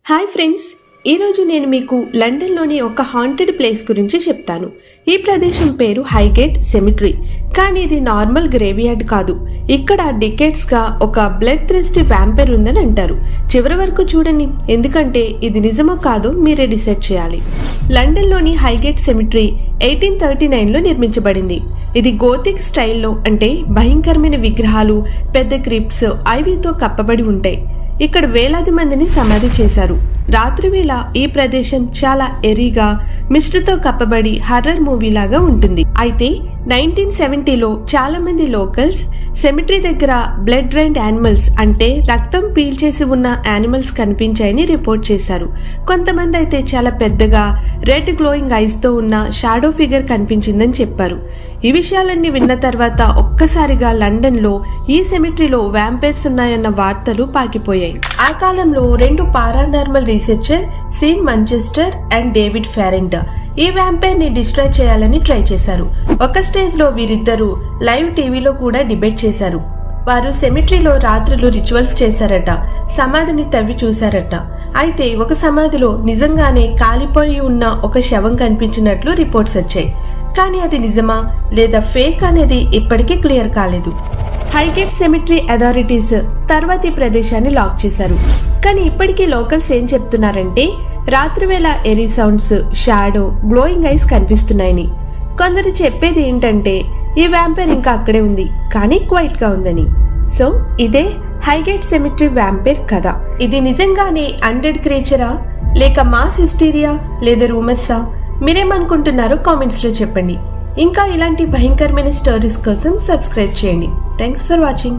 Hi friends, ఈరోజు నేను మీకు లండన్లోని ఒక హాంటెడ్ ప్లేస్ గురించి చెప్తాను. ఈ ప్రదేశం పేరు హైగేట్ సెమిటరీ. కానీ ఇది నార్మల్ గ్రేవ్యార్డ్ కాదు. ఇక్కడ డికేట్స్గా ఒక బ్లడ్ థిర్స్టీ వ్యాంపైర్ ఉందని అంటారు. చివరి వరకు చూడండి, ఎందుకంటే ఇది నిజమో కాదో మీరే డిసైడ్ చేయాలి. లండన్లోని హైగేట్ సెమిటరీ 1839లో నిర్మించబడింది. ఇది గోతిక్ స్టైల్లో, అంటే భయంకరమైన విగ్రహాలు, పెద్ద క్రిప్ట్స్, ఐవీతో కప్పబడి ఉంటాయి. ఇక్కడ వేలాది మందిని సమాధి చేశారు. రాత్రివేళ ఈ ప్రదేశం చాలా ఎరీగా, మిస్ట్తో కప్పబడి హర్రర్ మూవీలాగా ఉంటుంది. అయితే 1970లో చాలా మంది లోకల్స్ సెమిటరీ దగ్గర బ్లడ్ డ్రైన్డ్ యానిమల్స్, అంటే రక్తం పీల్చేసి ఉన్న యానిమల్స్ కనిపించాయని రిపోర్ట్ చేశారు. కొంతమంది అయితే చాలా పెద్దగా రెడ్ గ్లోయింగ్ ఐస్తో ఉన్న షాడో ఫిగర్ కనిపించిందని చెప్పారు. ఈ విషయాలన్నీ విన్న తర్వాత ఒక్కసారిగా లండన్లో ఈ సెమిటరీలో వ్యాంపైర్స్ ఉన్నాయన్న వార్తలు పాకిపోయాయి. ఆ కాలంలో 2 paranormal researcher, Sean Manchester and David Farrant, ఈ వ్యాంపైర్ ని డిస్ట్రాయ్ చేయాలని ట్రై చేశారు. ఒక స్టేజ్ లో వీరిద్దరూ లైవ్ టీవీలో కూడా డిబేట్ చేశారు. వారు సెమిటరీలో రాత్రులు రిచువల్స్ చేశారట, సమాధిని తవ్వి చూశారట. అయితే ఒక సమాధిలో నిజంగానే కాలిపోయి ఉన్న ఒక శవం కనిపించినట్లు రిపోర్ట్స్ వచ్చాయి. కానీ అది నిజమా లేదా ఫేక్ అనేది ఇప్పటికీ క్లియర్ కాలేదు. హైగేట్ సెమిటరీ అథారిటీస్ తర్వాత ఈ ప్రదేశాన్ని లాక్ చేశారు. కానీ ఇప్పటికీ లోకల్స్ ఏం చెప్తున్నారంటే, రాత్రివేళ ఎరీ సౌండ్స్, షాడో, గ్లోయింగ్ ఐస్ కనిపిస్తున్నాయని. కొందరు చెప్పేది ఏంటంటే ఈ వ్యాంపైర్ ఇంకా అక్కడే ఉంది, కానీ క్వైట్ గా ఉందని. సో ఇదే హైగేట్ సెమిటరీ వ్యాంపైర్ కథ. ఇది నిజంగానే అన్డెడ్ క్రియేచరా, లేక మాస్ హిస్టీరియా, లేదా రూమర్సా? మీరేమనుకుంటున్నారో కామెంట్స్ లో చెప్పండి. ఇంకా ఇలాంటి భయంకరమైన స్టోరీస్ కోసం సబ్స్క్రైబ్ చేయండి. Thanks for watching.